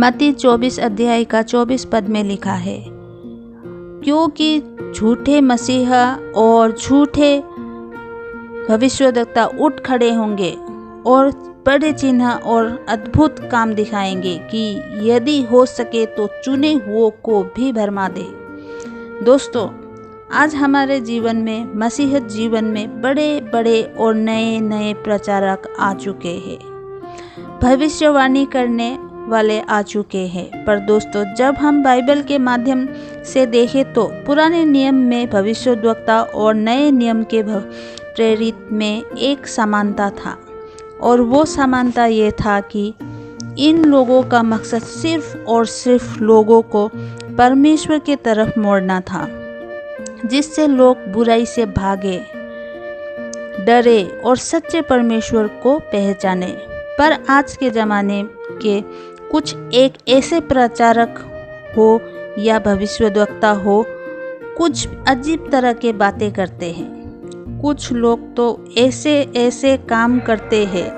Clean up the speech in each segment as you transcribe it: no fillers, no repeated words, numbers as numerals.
मत्ती 24 अध्याय का 24 पद में लिखा है, क्योंकि झूठे मसीहा और झूठे भविष्यद्वक्ता उठ खड़े होंगे और बड़े चिन्ह और अद्भुत काम दिखाएंगे कि यदि हो सके तो चुने हुओं को भी भरमा दे। दोस्तों, आज हमारे जीवन में, मसीहत जीवन में बड़े बड़े और नए नए प्रचारक आ चुके हैं, भविष्यवाणी करने वाले आ चुके हैं। पर दोस्तों, जब हम बाइबल के माध्यम से देखें तो पुराने नियम में भविष्यद्वक्ता और नए नियम के प्रेरित में एक समानता था, और वो समानता ये था कि इन लोगों का मकसद सिर्फ और सिर्फ लोगों को परमेश्वर की तरफ मोड़ना था, जिससे लोग बुराई से भागे, डरे और सच्चे परमेश्वर को पहचाने। पर आज के ज़माने के कुछ एक ऐसे प्रचारक हो या भविष्यद्वक्ता हो, कुछ अजीब तरह के बातें करते हैं। कुछ लोग तो ऐसे ऐसे काम करते हैं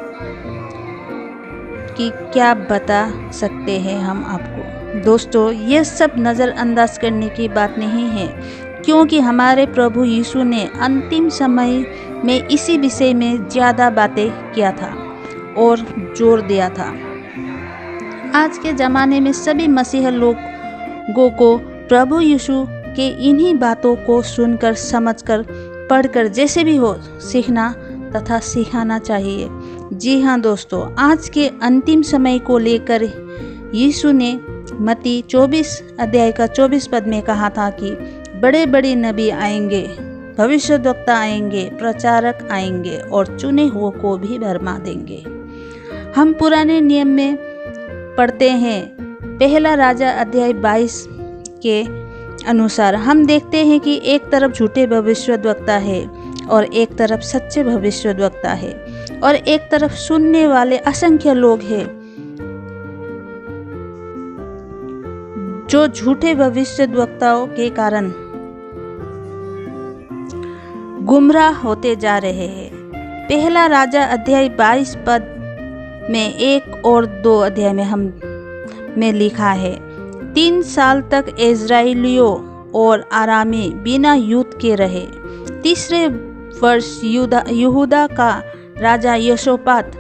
कि क्या बता सकते हैं हम आपको। दोस्तों, ये सब नज़रअंदाज करने की बात नहीं है, क्योंकि हमारे प्रभु यीशु ने अंतिम समय में इसी विषय में ज़्यादा बातें किया था और जोर दिया था। आज के ज़माने में सभी मसीह लोगों को प्रभु यीशु के इन्हीं बातों को सुनकर, समझकर, पढ़कर, जैसे भी हो, सीखना तथा सिखाना चाहिए। जी हाँ दोस्तों, आज के अंतिम समय को लेकर यीशु ने मत्ती 24 अध्याय का 24 पद में कहा था कि बड़े बड़े नबी आएंगे, भविष्यद्वक्ता आएंगे, प्रचारक आएंगे और चुने हुओं को भी भरमा देंगे। हम पुराने नियम में पढ़ते हैं, पहला राजा अध्याय 22 के अनुसार हम देखते हैं कि एक तरफ झूठे भविष्यद्वक्ता है और एक तरफ सच्चे भविष्यद्वक्ता है, और एक तरफ सुनने वाले असंख्य लोग हैं जो झूठे भविष्यद्वक्ताओं के कारण गुमराह होते जा रहे हैं। पहला राजा अध्याय 22 पद में 1 और 2 अध्याय में लिखा है, 3 साल तक इज़राइलियों और आरामी बिना युद्ध के रहे। तीसरे वर्ष यहूदा का राजा यहोशापात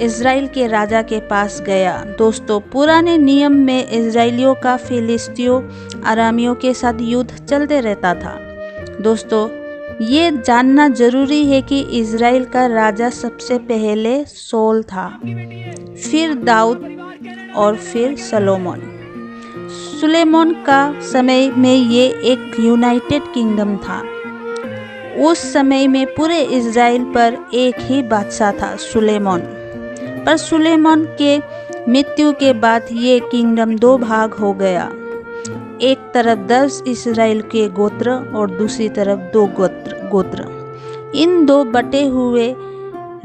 इज़राइल के राजा के पास गया। दोस्तों, पुराने नियम में इज़राइलियों का फिलिस्तियों, आरामियों के साथ युद्ध चलते रहता था। दोस्तों, ये जानना जरूरी है कि इज़राइल का राजा सबसे पहले सौल था, फिर दाऊद और फिर सलोमन। सुलेमान का समय में ये एक यूनाइटेड किंगडम था। उस समय में पूरे इज़राइल पर एक ही बादशाह था, सुलेमान। पर सुलेमान के मृत्यु के बाद ये किंगडम 2 भाग हो गया। एक तरफ 10 इज़राइल के गोत्र और दूसरी तरफ 2 गोत्र। इन 2 बटे हुए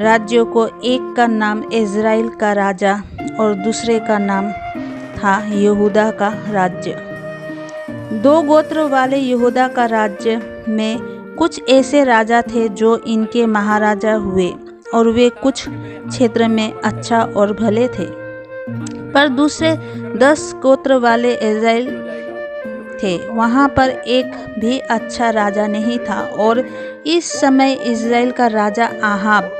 राज्यों को एक का नाम इज़राइल का राजा और दूसरे का नाम था यहूदा का राज्य। 2 गोत्र वाले यहूदा का राज्य में कुछ ऐसे राजा थे जो इनके महाराजा हुए, और वे कुछ क्षेत्र में अच्छा और भले थे। पर दूसरे 10 गोत्र वाले इज़राइल थे, वहाँ पर एक भी अच्छा राजा नहीं था, और इस समय इज़राइल का राजा आहाब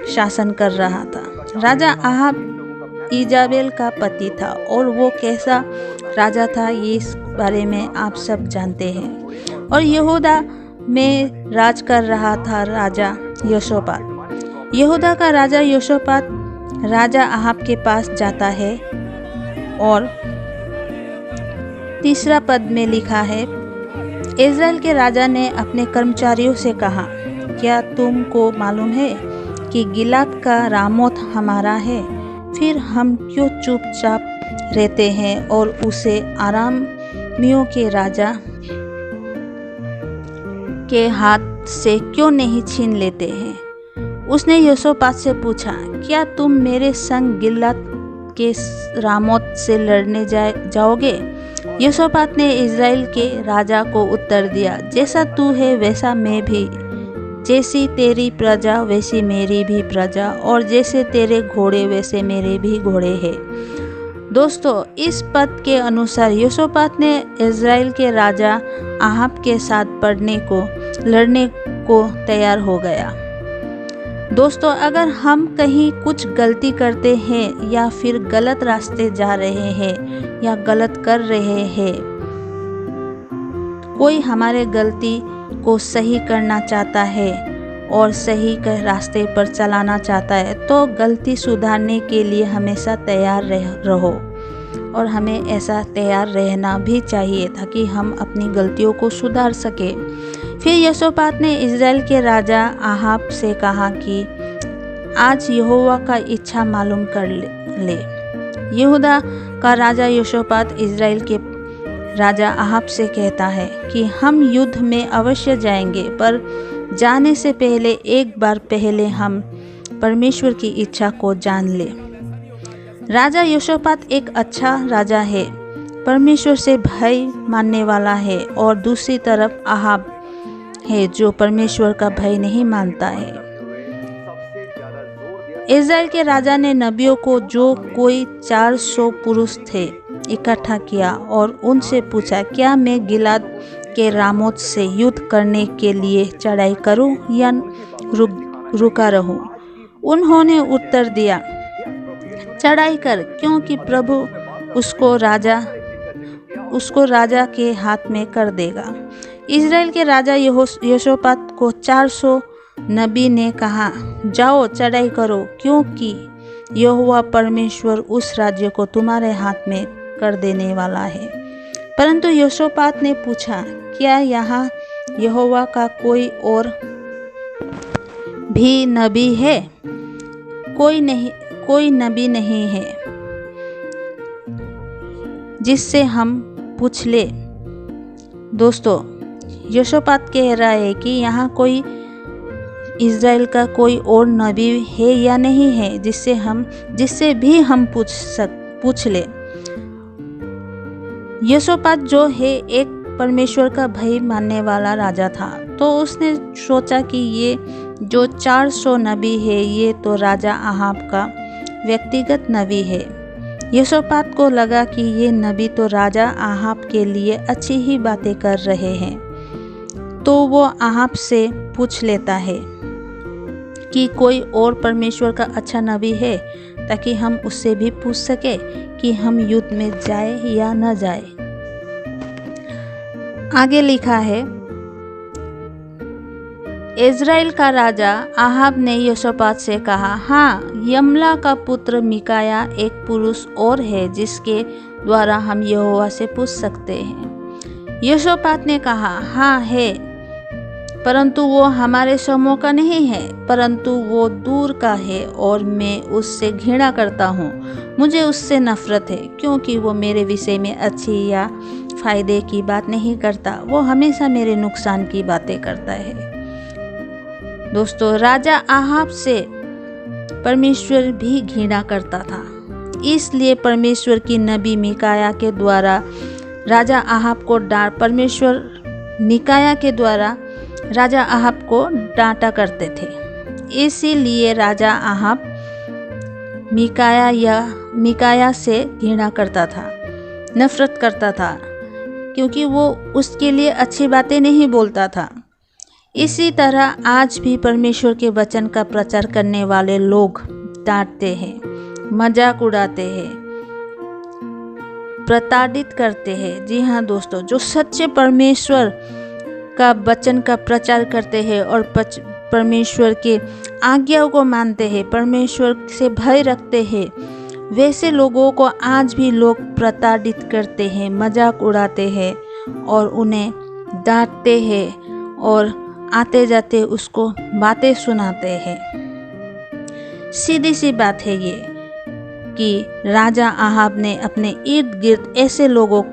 शासन कर रहा था। राजा आहाब इजाबेल का पति था, और वो कैसा राजा था ये इस बारे में आप सब जानते हैं। और यहूदा में राज कर रहा था राजा यहोशापात। यहूदा का राजा यहोशापात राजा आहाब के पास जाता है, और तीसरा पद में लिखा है, इज़राइल के राजा ने अपने कर्मचारियों से कहा, क्या तुमको मालूम है कि गिलाद का रामोत हमारा है? फिर हम क्यों चुपचाप रहते हैं और उसे आरामियों के राजा के हाथ से क्यों नहीं छीन लेते हैं? उसने यहोशापात से पूछा, क्या तुम मेरे संग गिलाद के रामोत से लड़ने जाओगे? यहोशापात ने इज़राइल के राजा को उत्तर दिया, जैसा तू है वैसा मैं भी, जैसी तेरी प्रजा वैसी मेरी भी प्रजा, और जैसे तेरे घोड़े वैसे मेरे भी घोड़े हैं। दोस्तों, इस पद के अनुसार यहोशापात ने इज़राइल के राजा आहाब के साथ लड़ने को तैयार हो गया। दोस्तों, अगर हम कहीं कुछ गलती करते हैं या फिर गलत रास्ते जा रहे हैं या गलत कर रहे हैं, कोई हमारे गलती को सही करना चाहता है और सही रास्ते पर चलाना चाहता है, तो गलती सुधारने के लिए हमेशा तैयार रहो और हमें ऐसा तैयार रहना भी चाहिए ताकि हम अपनी गलतियों को सुधार सके। फिर यहोशापात ने इज़राइल के राजा आहाब से कहा कि आज यहोवा का इच्छा मालूम कर ले। यहूदा का राजा यहोशापात इज़राइल के राजा आहाब से कहता है कि हम युद्ध में अवश्य जाएंगे, पर जाने से पहले एक बार पहले हम परमेश्वर की इच्छा को जान ले। राजा यहोशापात एक अच्छा राजा है, परमेश्वर से भय मानने वाला है, और दूसरी तरफ आहाब है जो परमेश्वर का भय नहीं मानता है। इज़राइल के राजा ने नबियों को, जो कोई 400 पुरुष थे, इकट्ठा किया और उनसे पूछा, क्या मैं गिलाद के रामोत से युद्ध करने के लिए चढ़ाई करूं या रुका रहूं? उन्होंने उत्तर दिया, चढ़ाई कर, क्योंकि प्रभु उसको राजा के हाथ में कर देगा। इज़राइल के राजा यहोशापात को 400 नबी ने कहा, जाओ चढ़ाई करो, क्योंकि यहोवा परमेश्वर उस राज्य को तुम्हारे हाथ में कर देने वाला है। परंतु यहोशापात ने पूछा, क्या यहाँ यहोवा का कोई और भी नबी है? कोई नबी नहीं है जिससे हम पूछ ले। दोस्तों, यहोशापात कह रहा है कि यहाँ कोई इज़राइल का कोई और नबी है या नहीं है जिससे भी हम पूछ ले। यहोशापात जो है एक परमेश्वर का भय मानने वाला राजा था, तो उसने सोचा कि ये जो 400 नबी है ये तो राजा आहाब का व्यक्तिगत नबी है। यहोशापात को लगा कि ये नबी तो राजा आहाब के लिए अच्छी ही बातें कर रहे हैं, तो वो आहाब से पूछ लेता है कि कोई और परमेश्वर का अच्छा नबी है, ताकि हम उससे भी पूछ सके कि हम युद्ध में जाए या न जाए। आगे लिखा है, इज़राइल का राजा आहाब ने यहोशापात से कहा, हाँ, यमला का पुत्र मिकाया एक पुरुष और है जिसके द्वारा हम यहोवा से पूछ सकते हैं। यहोशापात ने कहा, हाँ है, परंतु वो हमारे समूह का नहीं है, परंतु वो दूर का है और मैं उससे घृणा करता हूँ। मुझे उससे नफरत है, क्योंकि वो मेरे विषय में अच्छी या फायदे की बात नहीं करता, वो हमेशा मेरे नुकसान की बातें करता है। दोस्तों, राजा आहाब से परमेश्वर भी घृणा करता था, इसलिए परमेश्वर की नबी मिकाया के द्वारा राजा आहाब को डांटा करते थे। इसीलिए राजा आहाब मिकाया से घृणा करता था, नफरत करता था, क्योंकि वो उसके लिए अच्छी बातें नहीं बोलता था। इसी तरह आज भी परमेश्वर के वचन का प्रचार करने वाले लोग डांटते हैं, मजाक उड़ाते हैं, प्रताड़ित करते हैं। जी हाँ दोस्तों, जो सच्चे परमेश्वर का वचन का प्रचार करते हैं और परमेश्वर के आज्ञाओं को मानते हैं, परमेश्वर से भय रखते हैं, वैसे लोगों को आज भी लोग प्रताड़ित करते हैं, मजाक उड़ाते हैं और उन्हें डांटते हैं और आते जाते उसको बातें सुनाते हैं। सीधी सी बात है ये कि राजा आहाब ने अपने इर्द गिर्द ऐसे लोगों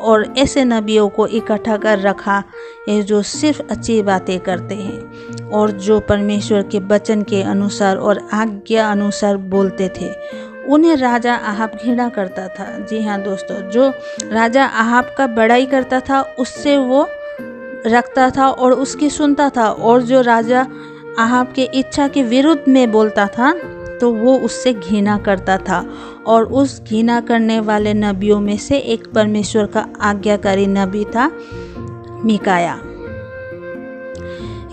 और ऐसे नबियों को इकट्ठा कर रखा है जो सिर्फ अच्छी बातें करते हैं और जो परमेश्वर के वचन के अनुसार और आज्ञा अनुसार बोलते थे। उन्हें राजा आहाब घृणा करता था। जी हाँ दोस्तों, जो राजा आहाब का बड़ाई करता था उससे वो रखता था और उसकी सुनता था, और जो राजा आहाब के इच्छा के विरुद्ध में बोलता था तो वो उससे घृणा करता था, और उस घृणा करने वाले नबियों में से एक परमेश्वर का आज्ञाकारी नबी था मीकाया।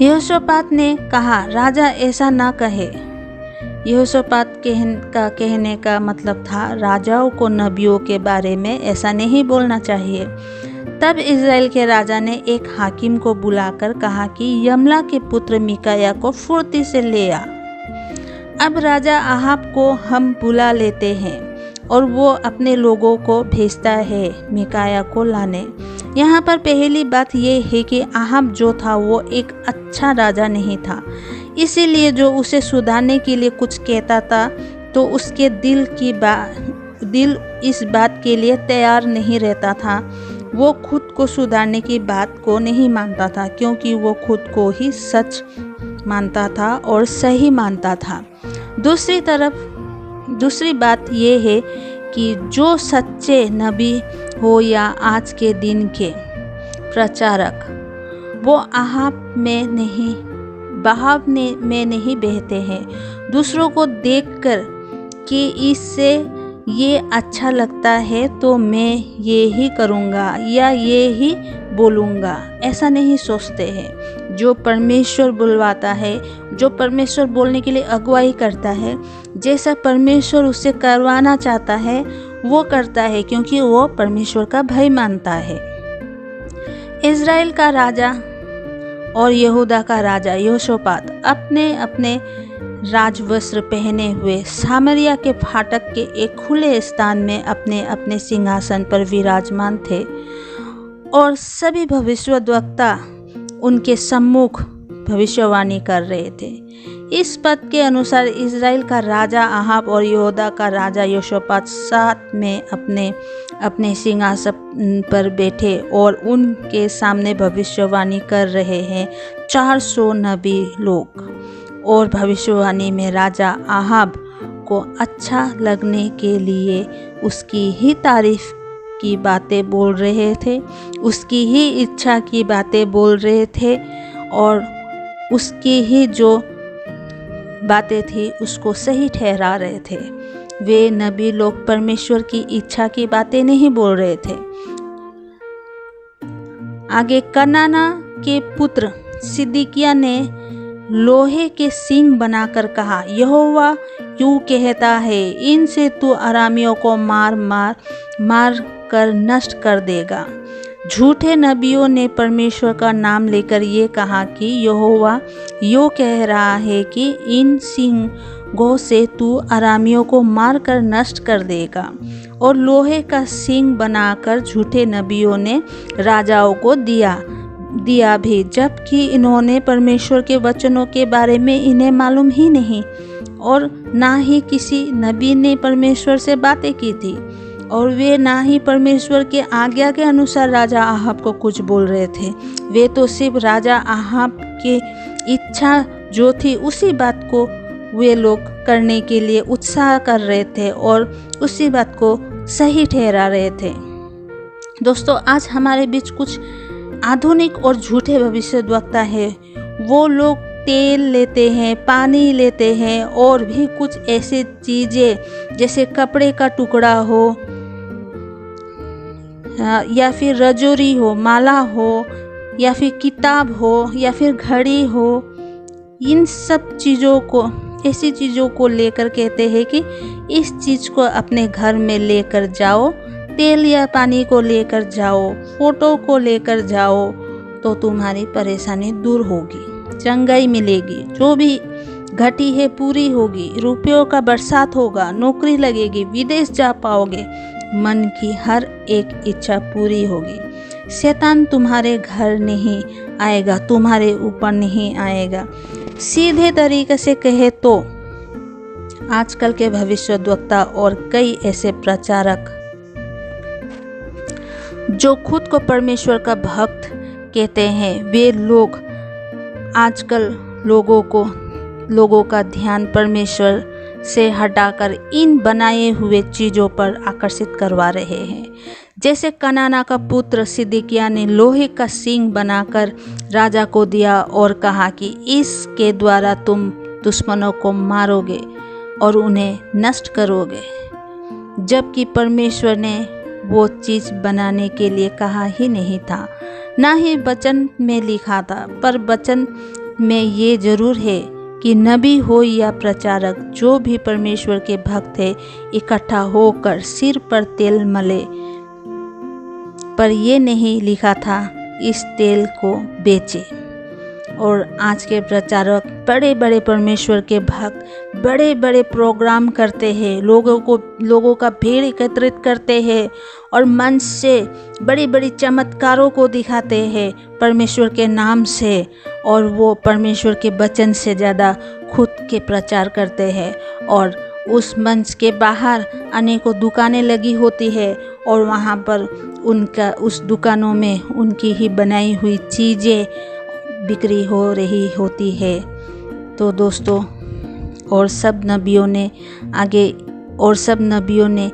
यहोशापात ने कहा, राजा ऐसा ना कहे। यहोशापात का कहने का मतलब था, राजाओं को नबियों के बारे में ऐसा नहीं बोलना चाहिए। तब इज़राइल के राजा ने एक हाकिम को बुलाकर कहा कि यमला के पुत्र मीकाया को फुर्ती से ले आ। अब राजा आहाब को हम बुला लेते हैं, और वो अपने लोगों को भेजता है मीकाया को लाने। यहाँ पर पहली बात ये है कि आहाब जो था वो एक अच्छा राजा नहीं था, इसीलिए जो उसे सुधारने के लिए कुछ कहता था तो उसके दिल इस बात के लिए तैयार नहीं रहता था। वो खुद को सुधारने की बात को नहीं मानता था, क्योंकि वो खुद को ही सच मानता था और सही मानता था। दूसरी बात ये है कि जो सच्चे नबी हो या आज के दिन के प्रचारक, वो बहाव में नहीं बहते हैं। दूसरों को देखकर कि इससे ये अच्छा लगता है तो मैं ये ही करूँगा या ये ही बोलूँगा, ऐसा नहीं सोचते हैं। जो परमेश्वर बुलवाता है, जो परमेश्वर बोलने के लिए अगुवाई करता है, जैसा परमेश्वर उससे करवाना चाहता है वो करता है, क्योंकि वो परमेश्वर का भय मानता है। इज़राइल का राजा और यहूदा का राजा यहोशापात अपने अपने राजवस्त्र पहने हुए सामरिया के फाटक के एक खुले स्थान में अपने अपने सिंहासन पर विराजमान थे, और सभी भविष्यद्वक्ता उनके सम्मुख भविष्यवाणी कर रहे थे। इस पद के अनुसार इज़राइल का राजा आहाब और यहूदा का राजा यहोशापात साथ में अपने अपने सिंहासन पर बैठे और उनके सामने भविष्यवाणी कर रहे हैं 400 नबी लोग। और भविष्यवाणी में राजा आहाब को अच्छा लगने के लिए उसकी ही तारीफ की बातें बोल रहे थे, उसकी ही इच्छा की बातें बोल रहे थे, और उसकी ही जो बातें थी उसको सही ठहरा रहे थे। वे नबी लोग परमेश्वर की इच्छा की बातें नहीं बोल रहे थे। आगे कनाना के पुत्र सिदकिय्याह ने लोहे के सींग बनाकर कहा, यहोवा यूं कहता है, इनसे तू अरामियों को मार कर नष्ट कर देगा। झूठे नबियों ने परमेश्वर का नाम लेकर ये कहा कि यहोवा यूं कह रहा है कि इन सींगों से तू अरामियों को मार कर नष्ट कर देगा। और लोहे का सींग बनाकर झूठे नबियों ने राजाओं को दिया भी, जबकि इन्होंने परमेश्वर के वचनों के बारे में इन्हें मालूम ही नहीं, और ना ही किसी नबी ने परमेश्वर से बातें की थी, और वे ना ही परमेश्वर के आज्ञा के अनुसार राजा आहाब को कुछ बोल रहे थे। वे तो सिर्फ राजा आहाब की इच्छा जो थी उसी बात को वे लोग करने के लिए उत्साह कर रहे थे और उसी बात को सही ठहरा रहे थे। दोस्तों, आज हमारे बीच कुछ आधुनिक और झूठे भविष्यद्वक्ता है। वो लोग तेल लेते हैं, पानी लेते हैं, और भी कुछ ऐसी चीज़ें जैसे कपड़े का टुकड़ा हो या फिर रजोरी हो, माला हो, या फिर किताब हो, या फिर घड़ी हो, इन सब चीज़ों को, ऐसी चीज़ों को लेकर कहते हैं कि इस चीज़ को अपने घर में लेकर जाओ, तेल या पानी को लेकर जाओ, फोटो को लेकर जाओ, तो तुम्हारी परेशानी दूर होगी, चंगाई मिलेगी, जो भी घटी है पूरी होगी, रुपयों का बरसात होगा, नौकरी लगेगी, विदेश जा पाओगे, मन की हर एक इच्छा पूरी होगी। शैतान तुम्हारे घर नहीं आएगा, तुम्हारे ऊपर नहीं आएगा। सीधे तरीके से कहे तो आजकल के भविष्यद्वक्ता और कई ऐसे प्रचारक जो खुद को परमेश्वर का भक्त कहते हैं, वे लोग आजकल लोगों का ध्यान परमेश्वर से हटाकर इन बनाए हुए चीज़ों पर आकर्षित करवा रहे हैं। जैसे कनाना का पुत्र सिदकिय्याह ने लोहे का सींग बनाकर राजा को दिया और कहा कि इसके द्वारा तुम दुश्मनों को मारोगे। और उन्हें नष्ट करोगे, जबकि परमेश्वर ने वो चीज़ बनाने के लिए कहा ही नहीं था, ना ही वचन में लिखा था। पर वचन में ये जरूर है कि नबी हो या प्रचारक, जो भी परमेश्वर के भक्त है, इकट्ठा होकर सिर पर तेल मले। पर ये नहीं लिखा था इस तेल को बेचे। और आज के प्रचारक, बड़े बड़े परमेश्वर के भक्त बड़े बड़े प्रोग्राम करते हैं, लोगों का भीड़ एकत्रित करते हैं और मंच से बड़ी बड़ी चमत्कारों को दिखाते हैं परमेश्वर के नाम से, और वो परमेश्वर के वचन से ज़्यादा खुद के प्रचार करते हैं। और उस मंच के बाहर अनेकों दुकानें लगी होती है और वहाँ पर उस दुकानों में उनकी ही बनाई हुई चीज़ें बिक्री हो रही होती है। तो दोस्तों, और सब नबियों ने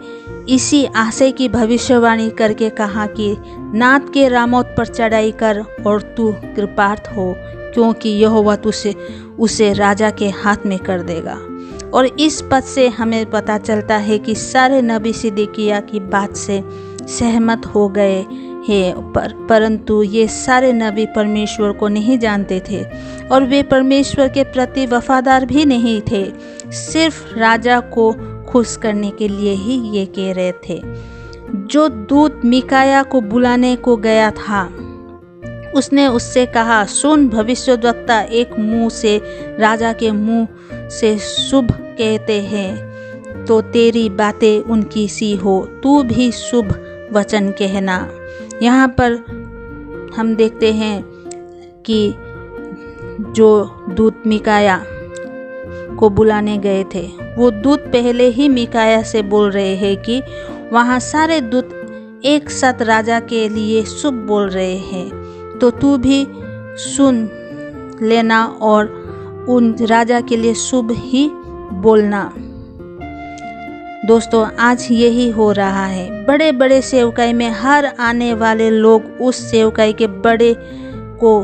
इसी आशय की भविष्यवाणी करके कहा कि नाथ के रामोत पर चढ़ाई कर और तू कृपार्थ हो, क्योंकि यहोवा उसे राजा के हाथ में कर देगा। और इस पद से हमें पता चलता है कि सारे नबी सिदकिय्याह की बात से सहमत हो गए हैं, परंतु ये सारे नबी परमेश्वर को नहीं जानते थे और वे परमेश्वर के प्रति वफादार भी नहीं थे, सिर्फ राजा को खुश करने के लिए ही ये कह रहे थे। जो दूत मीकाया को बुलाने को गया था, उसने उससे कहा, सुन, भविष्यद्वक्ता एक मुंह से राजा के मुंह से शुभ कहते हैं, तो तेरी बातें उनकी सी हो, तू भी शुभ वचन कहना। यहाँ पर हम देखते हैं कि जो दूत मीकाया को बुलाने गए थे, वो दूत पहले ही मीकाया से बोल रहे हैं कि वहाँ सारे दूत एक साथ राजा के लिए शुभ बोल रहे हैं, तो तू भी सुन लेना और उन राजा के लिए शुभ ही बोलना। दोस्तों, आज यही हो रहा है। बड़े बड़े सेवकाई में हर आने वाले लोग उस सेवकाई के बड़े को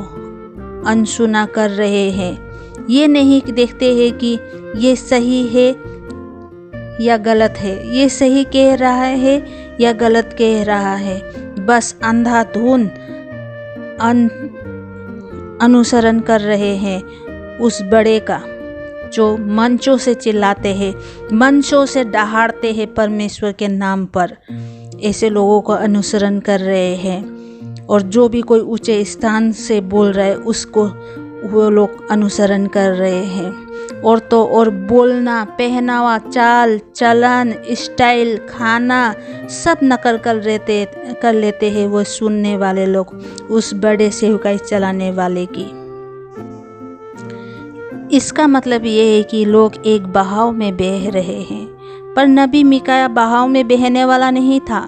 अनसुना कर रहे हैं। ये नहीं देखते हैं कि ये सही है या गलत है, ये सही कह रहा है या गलत कह रहा है। बस अंधाधुंध अनुसरण कर रहे हैं उस बड़े का, जो मंचों से चिल्लाते हैं, मंचों से दहाड़ते हैं परमेश्वर के नाम पर। ऐसे लोगों का अनुसरण कर रहे हैं और जो भी कोई ऊंचे स्थान से बोल रहा है उसको वो लोग अनुसरण कर रहे हैं। और बोलना, पहनावा, चाल चलन, स्टाइल, खाना सब नकल कर लेते हैं वो सुनने वाले लोग, उस बड़े सेवकाई चलाने वाले की। इसका मतलब ये है कि लोग एक बहाव में बह रहे हैं, पर नबी मीकाया बहाव में बहने वाला नहीं था।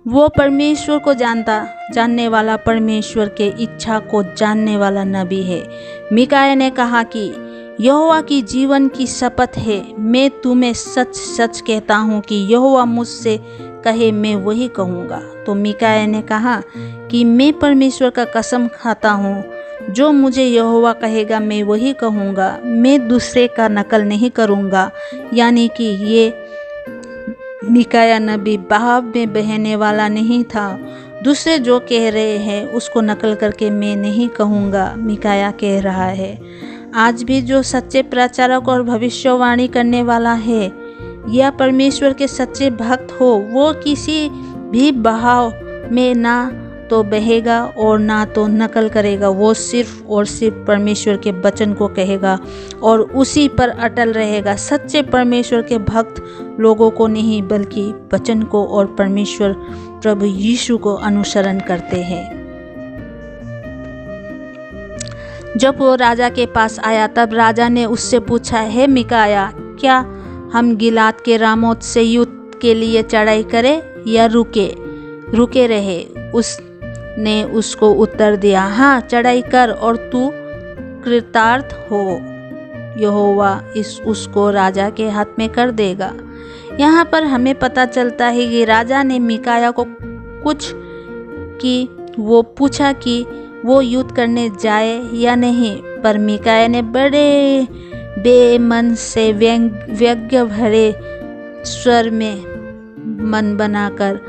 वो परमेश्वर को जानने वाला, परमेश्वर के इच्छा को जानने वाला नबी है। मीकाया ने कहा कि यहोवा की जीवन की शपथ है, मैं तुम्हें सच सच कहता हूँ कि यहोवा मुझसे कहे मैं वही कहूँगा। तो मीकाया ने कहा कि मैं परमेश्वर का कसम खाता हूँ, जो मुझे यहोवा कहेगा मैं वही कहूँगा, मैं दूसरे का नकल नहीं करूँगा। यानी कि ये मीकाया नबी बहाव में बहने वाला नहीं था। दूसरे जो कह रहे हैं उसको नकल करके मैं नहीं कहूँगा, मीकाया कह रहा है। आज भी जो सच्चे प्रचारक और भविष्यवाणी करने वाला है या परमेश्वर के सच्चे भक्त हो, वो किसी भी बहाव में ना तो बहेगा और ना तो नकल करेगा। वो सिर्फ और सिर्फ परमेश्वर के वचन को कहेगा और उसी पर अटल रहेगा। सच्चे परमेश्वर के भक्त लोगों को नहीं बल्कि वचन को और परमेश्वर प्रभु यीशु को अनुसरण करते हैं। जब वो राजा के पास आया तब राजा ने उससे पूछा, हे मीकाया, क्या हम गिलाद के रामोत से युद्ध के लिए चढ़ाई करें या रुके रहे? उसने उसको उत्तर दिया, हाँ, चढ़ाई कर और तू कृतार्थ हो, यहोवा उसको राजा के हाथ में कर देगा। यहाँ पर हमें पता चलता है कि राजा ने मीकाया को वो पूछा कि वो युद्ध करने जाए या नहीं, पर मीकाया ने बड़े बेमन से व्यंग्य भरे स्वर में मन बनाकर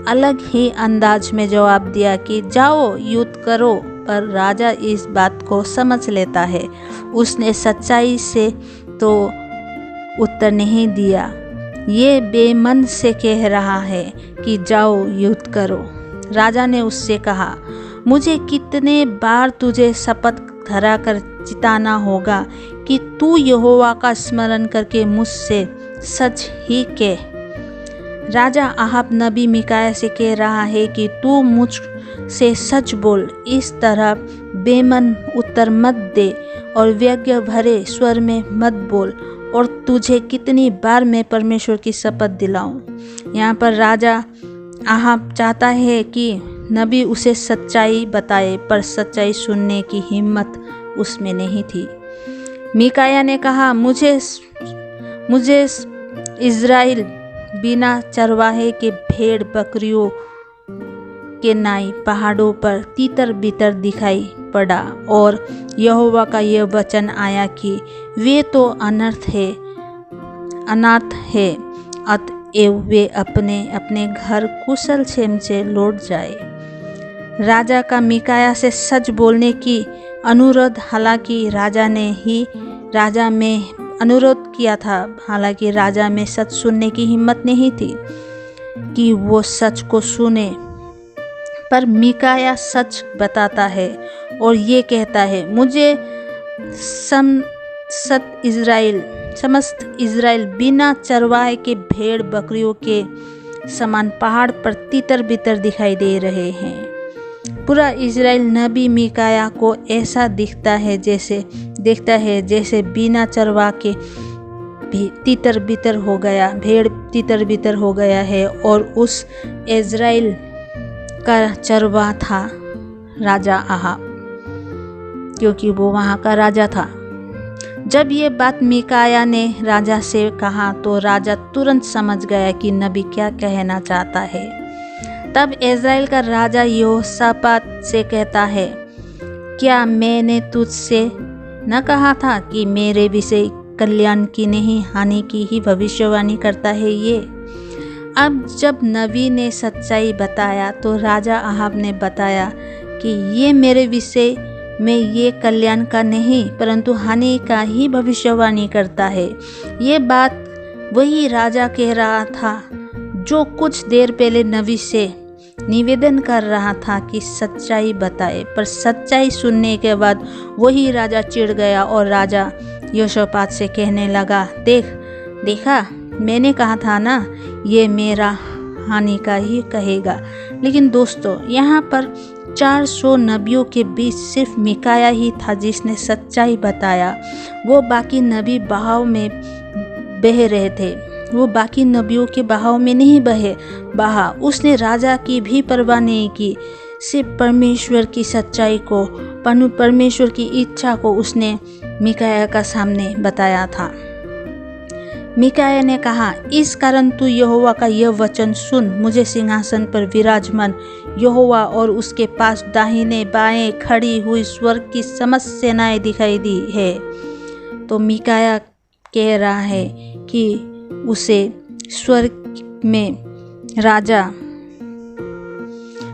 अलग ही अंदाज में जवाब दिया कि जाओ युद्ध करो। पर राजा इस बात को समझ लेता है। उसने सच्चाई से तो उत्तर नहीं दिया। ये बेमन से कह रहा है कि जाओ युद्ध करो। राजा ने उससे कहा, मुझे कितने बार तुझे शपथ धरा कर चिताना होगा कि तू यहोवा का स्मरण करके मुझसे सच ही कह। राजा अहाब नबी मिकाया से कह रहा है कि तू मुझसे सच बोल, इस तरह बेमन उत्तर मत दे और व्यंग्य भरे स्वर में मत बोल, और तुझे कितनी बार मैं परमेश्वर की शपथ दिलाऊं। यहाँ पर राजा अहाब चाहता है कि नबी उसे सच्चाई बताए, पर सच्चाई सुनने की हिम्मत उसमें नहीं थी। मिकाया ने कहा, मुझे इज़राइल बिना चरवाहे के भेड़ बकरियों के नाई पहाड़ों पर तीतर बितर दिखाई पड़ा, और यहोवा का यह वचन आया कि वे तो अनर्थ है, अतएव वे अपने अपने घर कुशल क्षेम से लौट जाए। राजा का मिकाया से सच बोलने की अनुरोध, हालांकि राजा में अनुरोध किया था, हालांकि राजा में सच सुनने की हिम्मत नहीं थी कि वो सच को सुने। पर मिकाया सच बताता है और ये कहता है, मुझे समस्त इज़राइल बिना चरवाहे के भेड़ बकरियों के समान पहाड़ पर तितर बितर दिखाई दे रहे हैं। पूरा इज़राइल नबी मिकाया को ऐसा देखता है जैसे बिना चरवा के तितर बितर हो गया, भेड़ तितर बितर हो गया है, और उस इज़राइल का चरवा था राजा अहाब, क्योंकि वो वहाँ का राजा था। जब ये बात मिकाया ने राजा से कहा तो राजा तुरंत समझ गया कि नबी क्या कहना चाहता है। तब इज़राइल का राजा यहोशापात से कहता है, क्या मैंने तुझसे न कहा था कि मेरे विषय कल्याण की नहीं हानि की ही भविष्यवाणी करता है ये। अब जब नबी ने सच्चाई बताया तो राजा अहाब ने बताया कि ये मेरे विषय में ये कल्याण का नहीं परंतु हानि का ही भविष्यवाणी करता है। ये बात वही राजा कह रहा था जो कुछ देर पहले नबी से निवेदन कर रहा था कि सच्चाई बताए, पर सच्चाई सुनने के बाद वही राजा चिढ़ गया और राजा यहोशापात से कहने लगा, देखा मैंने कहा था ना, ये मेरा हानि का ही कहेगा। लेकिन दोस्तों, यहाँ पर 400 नबियों के बीच सिर्फ मिकाया ही था जिसने सच्चाई बताया। वो बाकी नबी बहाव में बह रहे थे, वो बाकी नबियों के बहाव में नहीं बहा। उसने राजा की भी परवाह नहीं की, सिर्फ परमेश्वर की सच्चाई को, परमेश्वर की इच्छा को उसने मिकाया का सामने बताया था। मिकाया ने कहा, इस कारण तू यहोवा का यह वचन सुन, मुझे सिंहासन पर विराजमान यहोवा और उसके पास दाहिने बाएं खड़ी हुई स्वर्ग की समस्त सेनाएं दिखाई दी है। तो मिकाया कह रहा है कि उसे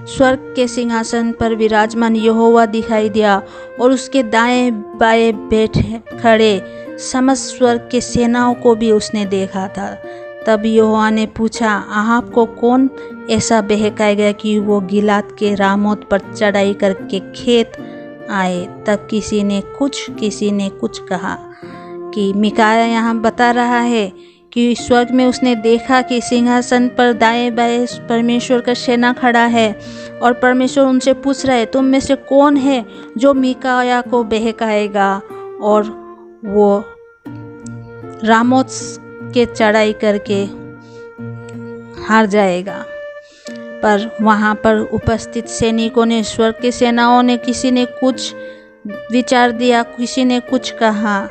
स्वर्ग के सिंहासन पर विराजमान यहोवा दिखाई दिया और उसके दाएं बाएं बैठे खड़े समस्त स्वर्ग के सेनाओं को भी उसने देखा था। तब यहोवा ने पूछा, अहाब को कौन ऐसा बहकाएगा कि वो गिलाद के रामोत पर चढ़ाई करके खेत आए। तब किसी ने कुछ कहा कि मिकाया यहाँ बता रहा है कि स्वर्ग में उसने देखा कि सिंहासन पर दाएं बाएं परमेश्वर का सेना खड़ा है और परमेश्वर उनसे पूछ रहा है, तुम में से कौन है जो मिकाया को बहकाएगा और वो रामोत के चढ़ाई करके हार जाएगा। पर वहाँ पर उपस्थित सैनिकों ने, स्वर्ग की सेनाओं ने, किसी ने कुछ विचार दिया, किसी ने कुछ कहा।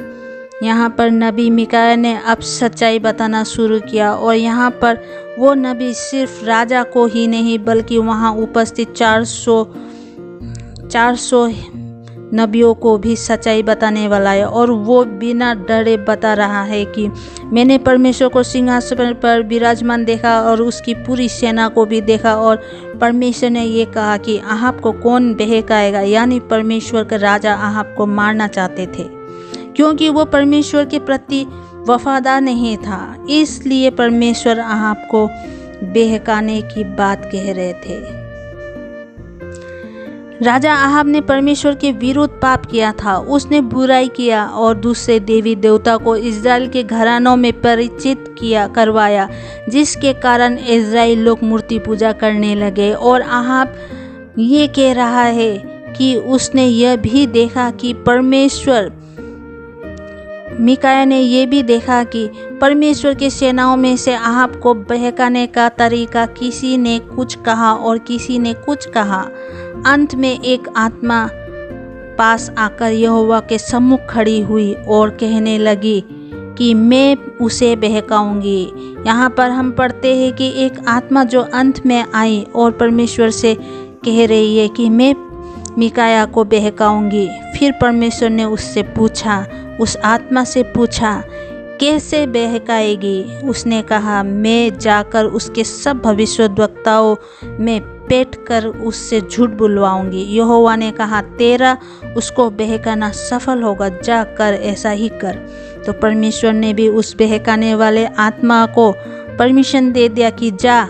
यहाँ पर नबी मिकाया ने अब सच्चाई बताना शुरू किया और यहाँ पर वो नबी सिर्फ राजा को ही नहीं बल्कि वहाँ उपस्थित 400 नबियों को भी सच्चाई बताने वाला है और वो बिना डरे बता रहा है कि मैंने परमेश्वर को सिंहासन पर विराजमान देखा और उसकी पूरी सेना को भी देखा। और परमेश्वर ने ये कहा कि अहाब को कौन बहकाएगा, यानी परमेश्वर का राजा अहाब को मारना चाहते थे क्योंकि वो परमेश्वर के प्रति वफादार नहीं था, इसलिए परमेश्वर अहाब को बहकाने की बात कह रहे थे। राजा अहाब ने परमेश्वर के विरुद्ध पाप किया था। उसने बुराई किया और दूसरे देवी देवता को इज़राइल के घरानों में परिचित करवाया, जिसके कारण इज़राइल लोग मूर्ति पूजा करने लगे। और अहाब ये कह रहा है कि उसने यह भी देखा कि मिकाया ने यह भी देखा कि परमेश्वर की सेनाओं में से अहाब को बहकाने का तरीका किसी ने कुछ कहा और किसी ने कुछ कहा। अंत में एक आत्मा पास आकर यहोवा के सम्मुख खड़ी हुई और कहने लगी कि मैं उसे बहकाऊंगी। यहाँ पर हम पढ़ते हैं कि एक आत्मा जो अंत में आई और परमेश्वर से कह रही है कि मैं मिकाया को बहकाऊंगी। फिर परमेश्वर ने उस आत्मा से पूछा कैसे बहकाएगी। उसने कहा मैं जाकर उसके सब भविष्यद्वक्ताओं में पेट कर उससे झूठ बुलवाऊंगी। यहोवा ने कहा तेरा उसको बहकाना सफल होगा, जाकर ऐसा ही कर। तो परमेश्वर ने भी उस बहकाने वाले आत्मा को परमिशन दे दिया कि जा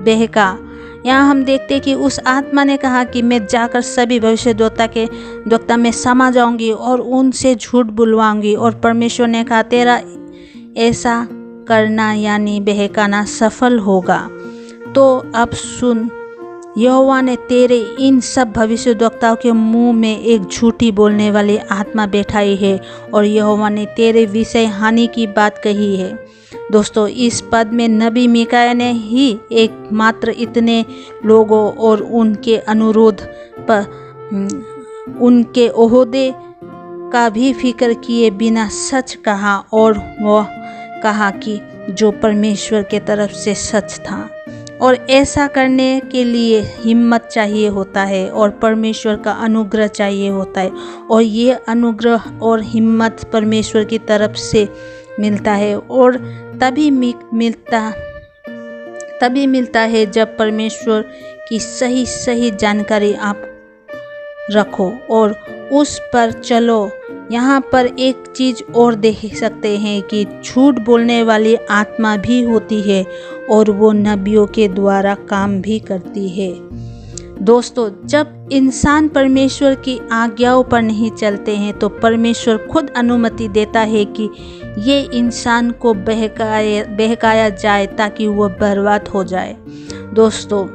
बहका। यहाँ हम देखते हैं कि उस आत्मा ने कहा कि मैं जाकर सभी भविष्यद्वक्ता में समा जाऊंगी और उनसे झूठ बुलवाऊंगी। और परमेश्वर ने कहा तेरा ऐसा करना यानी बहकाना सफल होगा। तो अब सुन, यहोवा ने तेरे इन सब भविष्यद्वक्ताओं के मुंह में एक झूठी बोलने वाली आत्मा बैठाई है और यहोवा ने तेरे विषय हानि की बात कही है। दोस्तों, इस पद में नबी मिकाया ने ही एकमात्र इतने लोगों और उनके अनुरोध पर उनके ओहदे का भी फिक्र किए बिना सच कहा, और वह कहा कि जो परमेश्वर के तरफ से सच था। और ऐसा करने के लिए हिम्मत चाहिए होता है और परमेश्वर का अनुग्रह चाहिए होता है, और ये अनुग्रह और हिम्मत परमेश्वर की तरफ से मिलता है। और तभी मिलता है जब परमेश्वर की सही जानकारी आप रखो और उस पर चलो। यहाँ पर एक चीज़ और देख सकते हैं कि झूठ बोलने वाली आत्मा भी होती है और वो नबियों के द्वारा काम भी करती है। दोस्तों, जब इंसान परमेश्वर की आज्ञाओं पर नहीं चलते हैं तो परमेश्वर खुद अनुमति देता है कि ये इंसान को बहकाया जाए ताकि वो बर्बाद हो जाए। दोस्तों,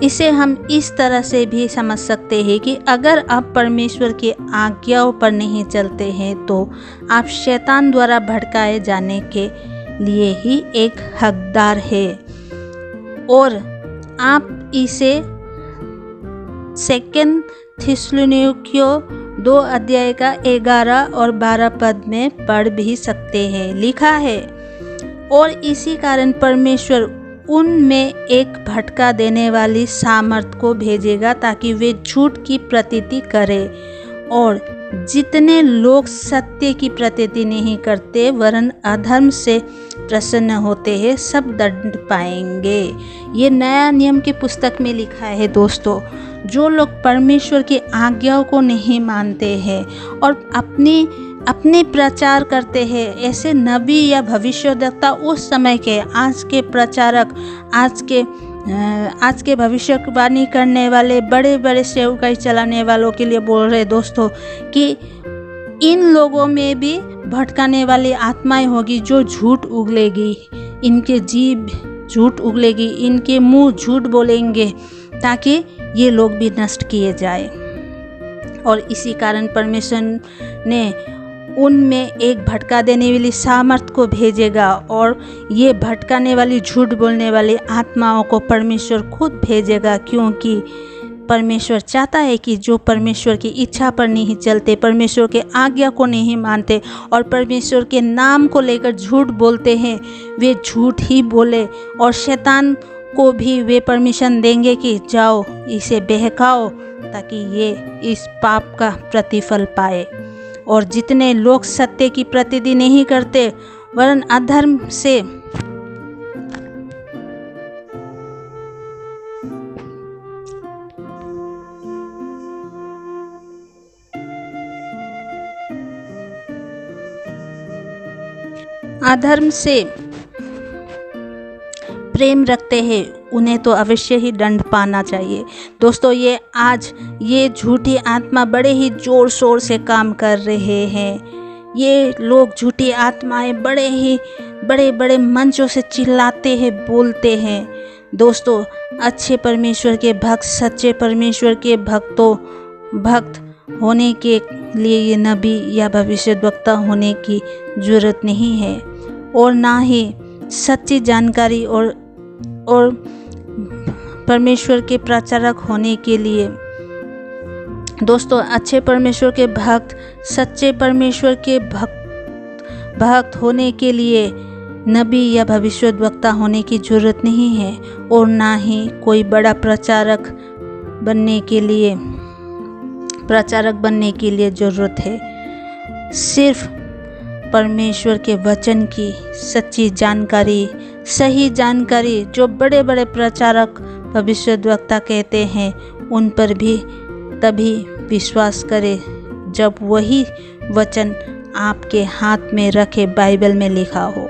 इसे हम इस तरह से भी समझ सकते हैं कि अगर आप परमेश्वर की आज्ञाओं पर नहीं चलते हैं तो आप शैतान द्वारा भटकाए जाने के लिए ही एक हकदार है। और आप इसे 2 थिस्सलुनीकियों 2 अध्याय का 11 और 12 पद में पढ़ भी सकते हैं। लिखा है, और इसी कारण परमेश्वर उनमें एक भटका देने वाली सामर्थ को भेजेगा ताकि वे झूठ की प्रतीति करें। और जितने लोग सत्य की प्रतीति नहीं करते वरन अधर्म से प्रसन्न होते हैं, सब दंड पाएंगे। ये नया नियम की पुस्तक में लिखा है। दोस्तों, जो लोग परमेश्वर की आज्ञाओं को नहीं मानते हैं और अपने प्रचार करते हैं, ऐसे नबी या भविष्यद्वक्ता उस समय के आज के प्रचारक, आज के भविष्यवाणी करने वाले बड़े बड़े सेवकाई चलाने वालों के लिए बोल रहे दोस्तों कि इन लोगों में भी भटकाने वाली आत्माएं होगी जो झूठ उगलेगी, इनके जीभ झूठ उगलेगी, इनके मुंह झूठ बोलेंगे ताकि ये लोग भी नष्ट किए जाए। और इसी कारण परमेश्वर ने उनमें एक भटका देने वाली सामर्थ को भेजेगा और ये भटकाने वाली झूठ बोलने वाली आत्माओं को परमेश्वर खुद भेजेगा, क्योंकि परमेश्वर चाहता है कि जो परमेश्वर की इच्छा पर नहीं चलते, परमेश्वर के आज्ञा को नहीं मानते और परमेश्वर के नाम को लेकर झूठ बोलते हैं, वे झूठ ही बोले। और शैतान को भी वे परमिशन देंगे कि जाओ इसे बहकाओ ताकि ये इस पाप का प्रतिफल पाए। और जितने लोग सत्य की प्रतिदिन नहीं करते वरन अधर्म से प्रेम रखते हैं उन्हें तो अवश्य ही दंड पाना चाहिए। दोस्तों, ये झूठी आत्मा बड़े ही जोर शोर से काम कर रहे हैं। ये लोग झूठी आत्माएं बड़े बड़े मंचों से चिल्लाते हैं, बोलते हैं। दोस्तों, अच्छे परमेश्वर के भक्त, सच्चे परमेश्वर के भक्त होने के लिए ये नबी या भविष्यद्वक्ता होने की जरूरत नहीं है, और ना ही सच्ची जानकारी और परमेश्वर के प्रचारक होने के लिए। दोस्तों, अच्छे परमेश्वर के भक्त, सच्चे परमेश्वर के भक्त होने के लिए नबी या भविष्यद्वक्ता होने की जरूरत नहीं है, और ना ही कोई बड़ा प्रचारक बनने के लिए जरूरत है। सिर्फ परमेश्वर के वचन की सच्ची जानकारी, सही जानकारी जो बड़े बड़े प्रचारक भविष्यद्वक्ता कहते हैं, उन पर भी तभी विश्वास करें जब वही वचन आपके हाथ में रखे बाइबल में लिखा हो।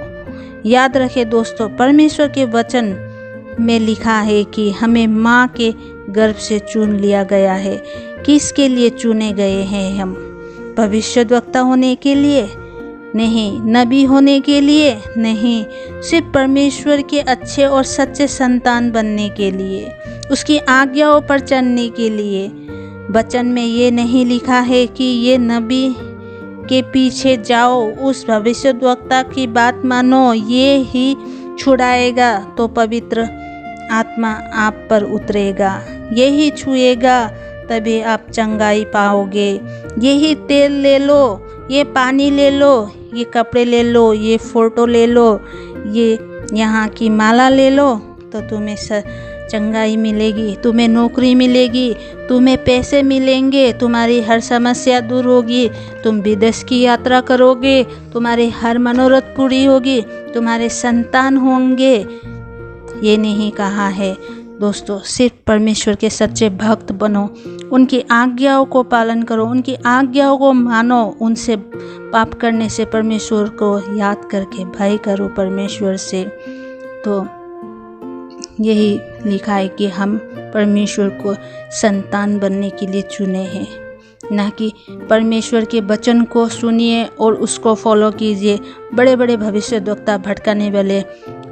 याद रखें दोस्तों, परमेश्वर के वचन में लिखा है कि हमें माँ के गर्भ से चुन लिया गया है। किसके लिए चुने गए हैं हम? भविष्यद्वक्ता होने के लिए नहीं, नबी होने के लिए नहीं, सिर्फ परमेश्वर के अच्छे और सच्चे संतान बनने के लिए, उसकी आज्ञाओं पर चलने के लिए। वचन में ये नहीं लिखा है कि ये नबी के पीछे जाओ, उस भविष्यद्वक्ता की बात मानो, ये ही छुड़ाएगा तो पवित्र आत्मा आप पर उतरेगा, यही छुएगा तभी आप चंगाई पाओगे। यही तेल ले लो, ये पानी ले लो, ये कपड़े ले लो, ये फ़ोटो ले लो, ये यहाँ की माला ले लो, तो तुम्हें चंगाई मिलेगी, तुम्हें नौकरी मिलेगी, तुम्हें पैसे मिलेंगे, तुम्हारी हर समस्या दूर होगी, तुम विदेश की यात्रा करोगे, तुम्हारी हर मनोरथ पूरी होगी, तुम्हारे संतान होंगे। ये नहीं कहा है दोस्तों। सिर्फ परमेश्वर के सच्चे भक्त बनो, उनकी आज्ञाओं को पालन करो, उनकी आज्ञाओं को मानो। उनसे पाप करने से परमेश्वर को याद करके भय करो परमेश्वर से। तो यही लिखा है कि हम परमेश्वर को संतान बनने के लिए चुने हैं, ना कि परमेश्वर के वचन को सुनिए और उसको फॉलो कीजिए। बड़े बड़े भविष्यद्वक्ता, भटकाने वाले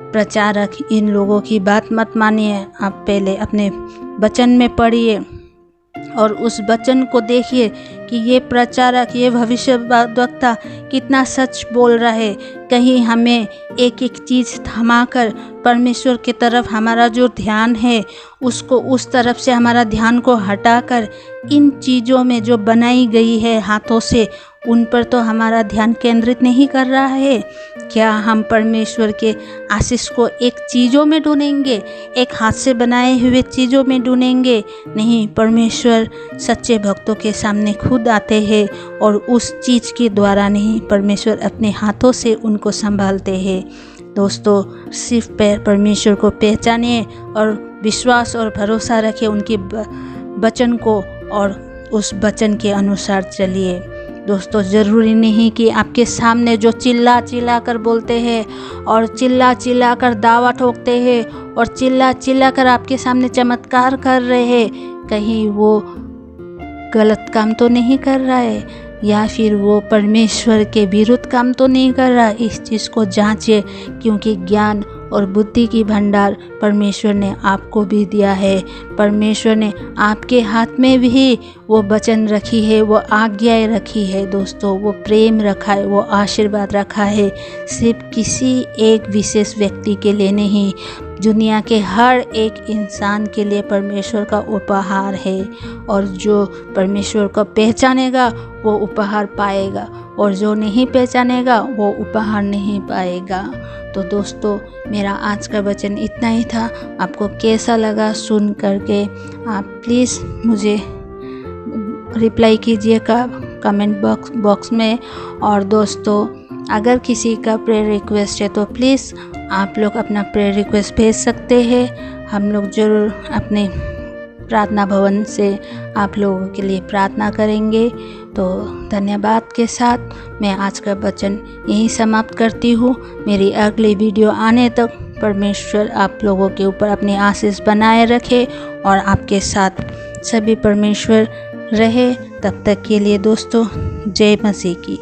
प्रचारक, इन लोगों की बात मत मानिए। आप पहले अपने वचन में पढ़िए और उस वचन को देखिए कि ये प्रचारक, ये भविष्यद्वक्ता कितना सच बोल रहा है। कहीं हमें एक एक चीज़ थमाकर परमेश्वर की तरफ हमारा जो ध्यान है उसको, उस तरफ से हमारा ध्यान को हटाकर इन चीज़ों में जो बनाई गई है हाथों से, उन पर तो हमारा ध्यान केंद्रित नहीं कर रहा है। क्या हम परमेश्वर के आशीष को एक चीज़ों में ढूंढेंगे, एक हाथ से बनाए हुए चीज़ों में ढूंढेंगे? नहीं, परमेश्वर सच्चे भक्तों के सामने खुद आते हैं और उस चीज़ के द्वारा नहीं, परमेश्वर अपने हाथों से उनको संभालते हैं। दोस्तों, सिर्फ परमेश्वर को पहचानिए और विश्वास और भरोसा रखिए उनके वचन को और उस वचन के अनुसार चलिए। दोस्तों, ज़रूरी नहीं कि आपके सामने जो चिल्ला कर बोलते हैं और चिल्ला कर दावा ठोकते हैं और चिल्ला कर आपके सामने चमत्कार कर रहे हैं, कहीं वो गलत काम तो नहीं कर रहा है या फिर वो परमेश्वर के विरुद्ध काम तो नहीं कर रहा। इस चीज़ को जांचिए, क्योंकि ज्ञान और बुद्धि की भंडार परमेश्वर ने आपको भी दिया है। परमेश्वर ने आपके हाथ में भी वो वचन रखी है, वो आज्ञाएं रखी है। दोस्तों, वो प्रेम रखा है, वो आशीर्वाद रखा है, सिर्फ किसी एक विशेष व्यक्ति के लिए नहीं, दुनिया के हर एक इंसान के लिए परमेश्वर का उपहार है। और जो परमेश्वर को पहचानेगा वो उपहार पाएगा, और जो नहीं पहचानेगा वो उपहार नहीं पाएगा। तो दोस्तों, मेरा आज का वचन इतना ही था। आपको कैसा लगा सुन करके? आप प्लीज़ मुझे रिप्लाई कीजिएगा कमेंट बॉक्स में। और दोस्तों, अगर किसी का प्रेयर रिक्वेस्ट है तो प्लीज़ आप लोग अपना प्रेयर रिक्वेस्ट भेज सकते हैं। हम लोग ज़रूर अपने प्रार्थना भवन से आप लोगों के लिए प्रार्थना करेंगे। तो धन्यवाद के साथ मैं आज का वचन यहीं समाप्त करती हूँ। मेरी अगली वीडियो आने तक परमेश्वर आप लोगों के ऊपर अपनी आशीष बनाए रखे और आपके साथ सभी परमेश्वर रहे। तब तक के लिए दोस्तों, जय मसीह की।